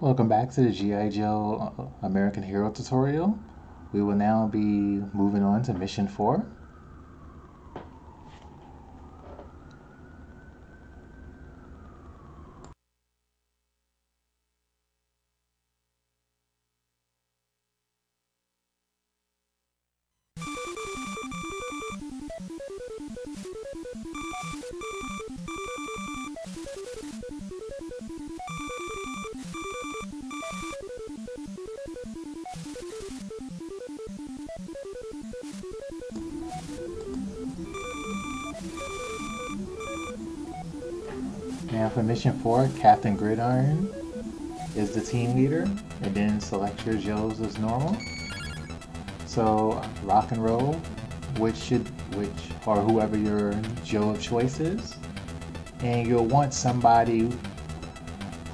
Welcome back to the G.I. Joe American Hero tutorial. We will now be moving on to Mission 4. Now for Mission 4, Captain Gridiron is the team leader, and then select your Joes as normal. So Rock and Roll, which or whoever your Joe of choice is, and you'll want somebody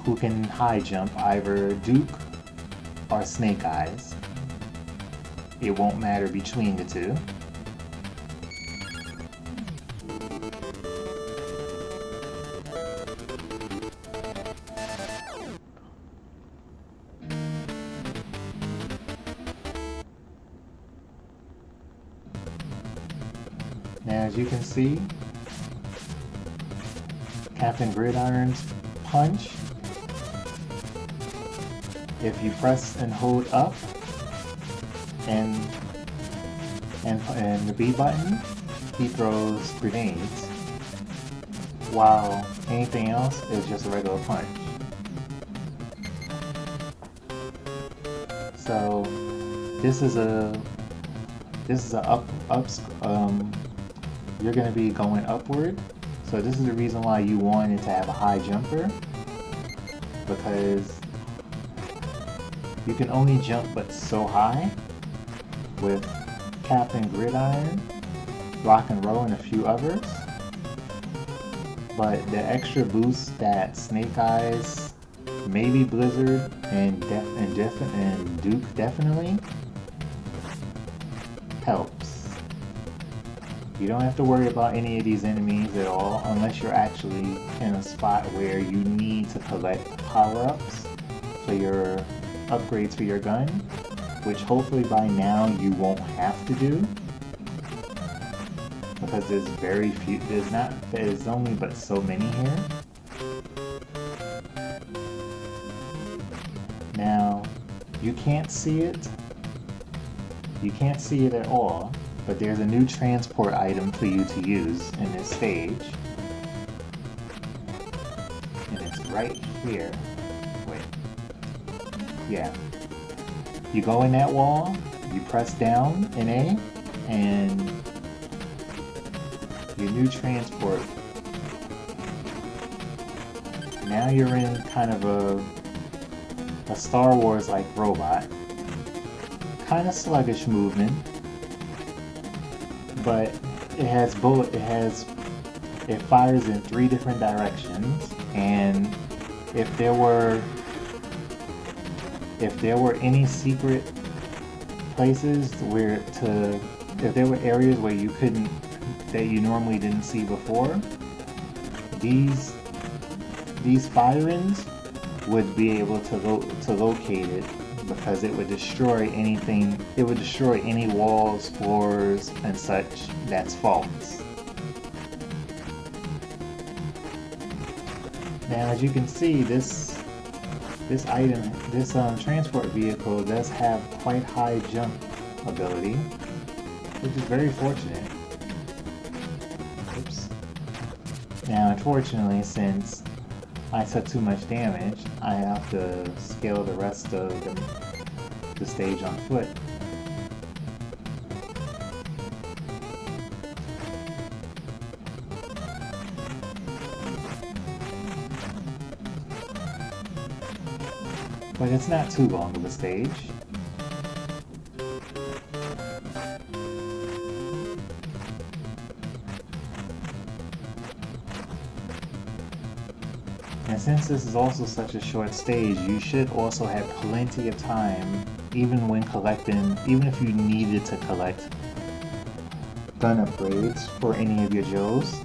who can high jump, either Duke or Snake Eyes. It won't matter between the two. Now, as you can see, Captain Gridiron's punch, if you press and hold up and the B button, he throws grenades, while anything else is just a regular punch. So this is a you're going to be going upward, so this is the reason why you wanted to have a high jumper, because you can only jump but so high with Captain Gridiron, Rock and Roll, and a few others. But the extra boost that Snake Eyes, maybe Blizzard, and Duke definitely helps. You don't have to worry about any of these enemies at all unless you're actually in a spot where you need to collect power-ups for your upgrades for your gun, which hopefully by now you won't have to do, because there's very few, there's only but so many here. Now, you can't see it at all, but there's a new transport item for you to use in this stage, and it's right here. Wait, yeah, you go in that wall, you press down in A, and your new transport, now you're in kind of a Star Wars like robot, kind of sluggish movement, but it fires in 3 different directions, and if there were any secret places if there were areas where that you normally didn't see before, these firings would be able to locate it, because it would destroy anything. It would destroy any walls, floors, and such that's false. Now, as you can see, this transport vehicle does have quite high jump ability, which is very fortunate. Oops. Now, unfortunately, since I took too much damage, I have to scale the rest of the stage on foot. But it's not too long of a stage. And since this is also such a short stage, you should also have plenty of time, even if you needed to collect gun upgrades for any of your Joes,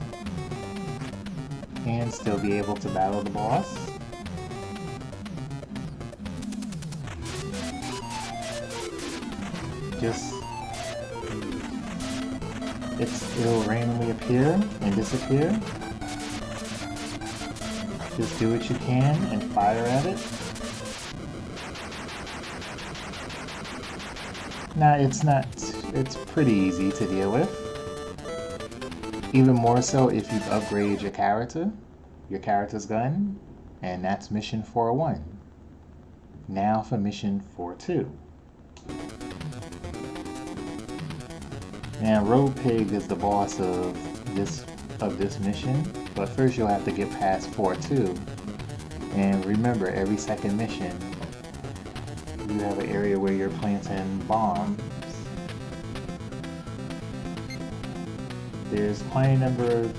and still be able to battle the boss. just it'll randomly appear and disappear. Just do what you can and fire at it. Now it's pretty easy to deal with. Even more so if you've upgraded your character's gun, and that's mission 401. Now for mission 402. Now Rogue Pig is the boss of this mission, but first you'll have to get past 4-2. And remember, every second mission you have an area where you're planting bombs. There's quite a number of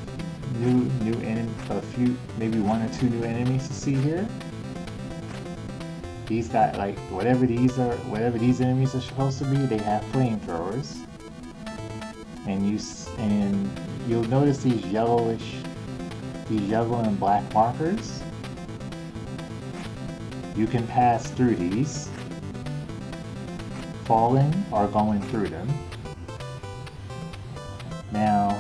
new enemies, a few, maybe 1 or 2 new enemies to see here. These got, like, whatever these enemies are supposed to be, they have flamethrowers. And you'll notice these yellow and black markers. You can pass through these, falling or going through them. Now,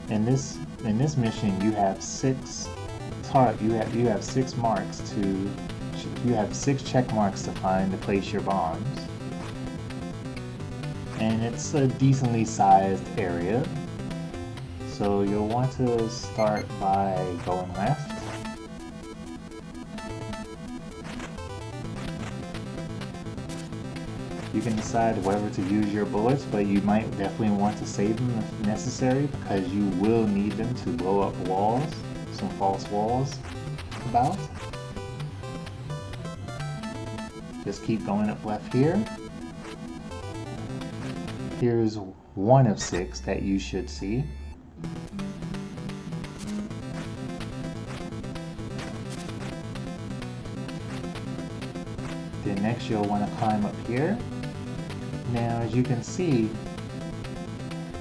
in this mission, you have 6 marks you have 6 check marks to find to place your bombs. And it's a decently sized area, so you'll want to start by going left. You can decide whether to use your bullets, but you might definitely want to save them if necessary, because you will need them to blow up walls, some false walls about. Just keep going up left here. Here's 1 of 6 that you should see. Then next you'll want to climb up here. Now as you can see,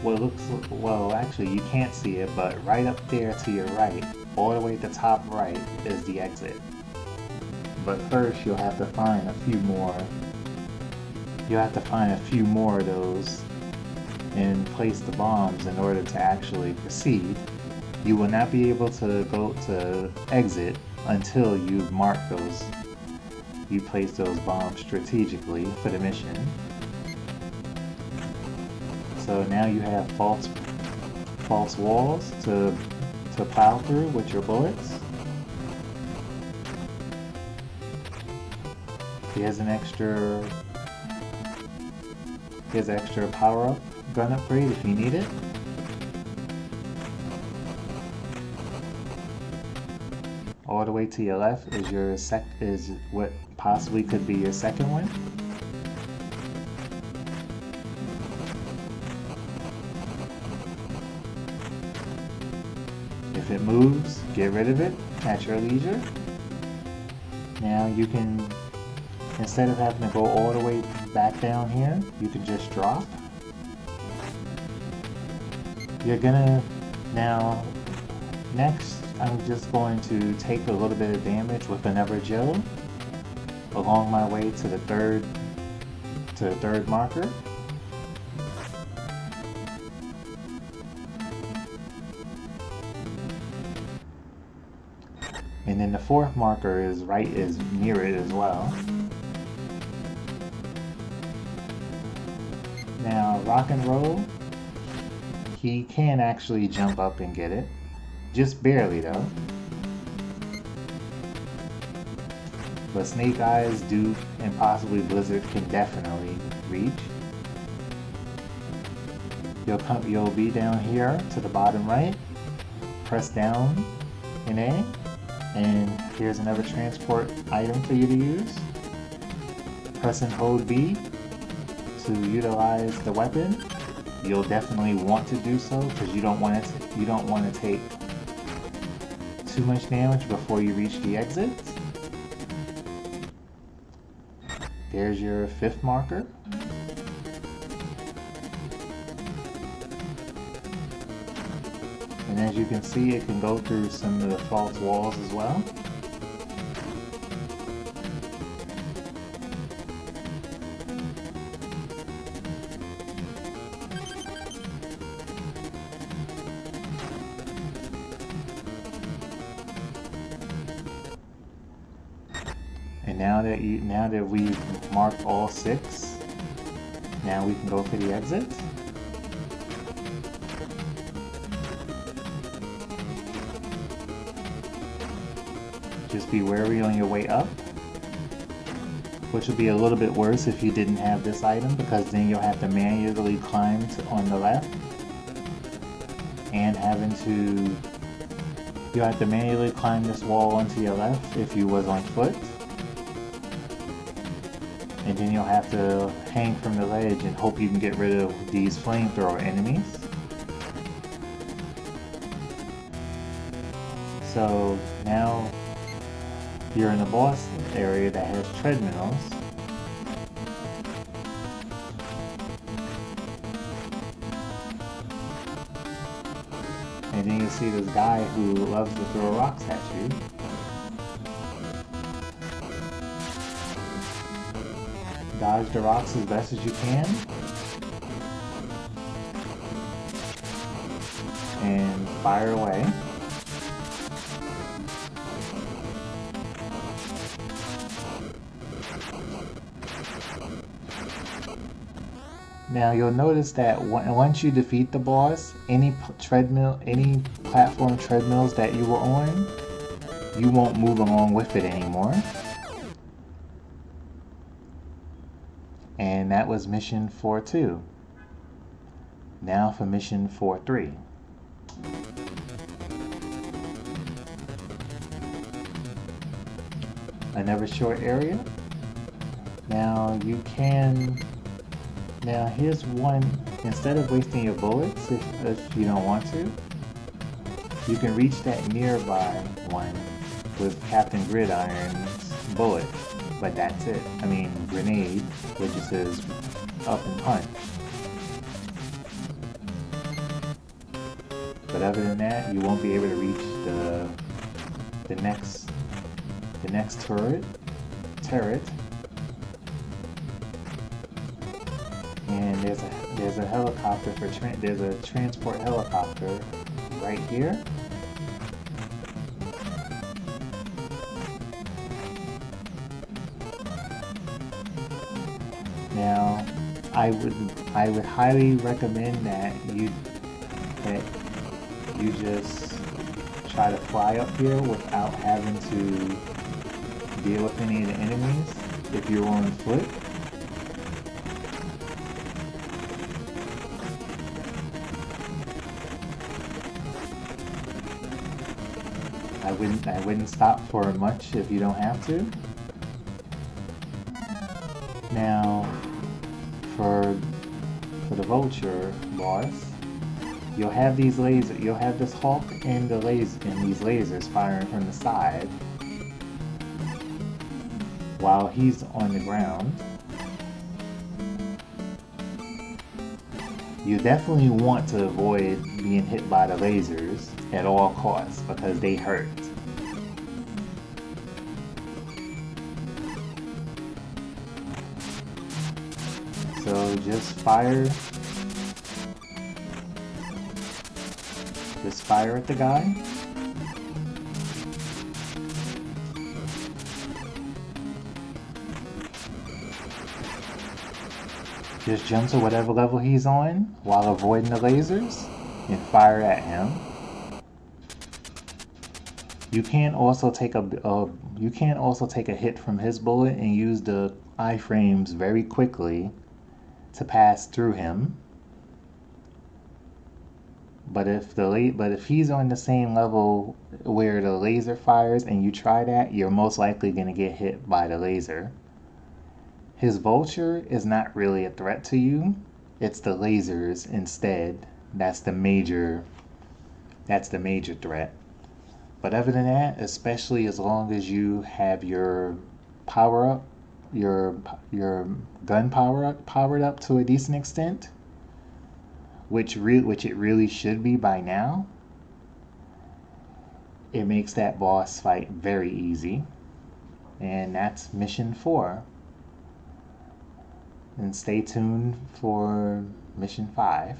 well actually you can't see it, but right up there to your right, all the way at the top right, is the exit. But first you'll have to find a few more. You'll have to find a few more of those and place the bombs in order to actually proceed. You will not be able to go to exit until you've marked those. You place those bombs strategically for the mission. So now you have false walls to plow through with your bullets. Here's an extra power-up gun upgrade if you need it. All the way to your left is what possibly could be your second one. If it moves, get rid of it at your leisure. Now you can, instead of having to go all the way back down here, you can just drop. You're gonna, now, next I'm just going to take a little bit of damage with another Joe along my way to the third marker. And then the 4th marker is near it as well. Now Rock and Roll, he can actually jump up and get it. Just barely though. But Snake Eyes, Duke, and possibly Blizzard can definitely reach. You'll be down here to the bottom right. Press down in A, and here's another transport item for you to use. Press and hold B to utilize the weapon. You'll definitely want to do so because you don't want to take too much damage before you reach the exit. There's your 5th marker. And as you can see, it can go through some of the false walls as well. And now that we've marked all 6, now we can go for the exit. Just be wary on your way up, which would be a little bit worse if you didn't have this item, because then you'll have to manually climb on the left, and you'll have to manually climb this wall onto your left if you was on foot, and then you'll have to hang from the ledge and hope you can get rid of these flamethrower enemies. So now you're in the boss area that has treadmills. And then you see this guy who loves to throw rocks at you. Dodge the rocks as best as you can. And fire away. Now you'll notice that once you defeat the boss, any platform treadmills that you were on, you won't move along with it anymore. And that was mission 4-2. Now for mission 4-3. Another short area. Now here's one, instead of wasting your bullets, if you don't want to, you can reach that nearby one with Captain Gridiron's bullet, but that's it. I mean, grenade, which just says up and punch. But other than that, you won't be able to reach the next turret. And there's a helicopter there's a transport helicopter right here. Now, I would highly recommend that you just try to fly up here without having to deal with any of the enemies if you're on foot. I wouldn't stop for much if you don't have to. Now, for the Vulture boss, you'll have these lasers. You'll have this Hulk and these lasers firing from the side while he's on the ground. You definitely want to avoid being hit by the lasers at all costs because they hurt. So just fire at the guy. Just jump to whatever level he's on while avoiding the lasers and fire at him. You can also take a hit from his bullet and use the iframes very quickly to pass through him. But if he's on the same level where the laser fires and you try that, you're most likely going to get hit by the laser. His Vulture is not really a threat to you. It's the lasers instead. That's the major threat. But other than that, especially as long as you have your power up, your gun powered up to a decent extent, which it really should be by now, it makes that boss fight very easy. And that's mission 4. And stay tuned for mission 5.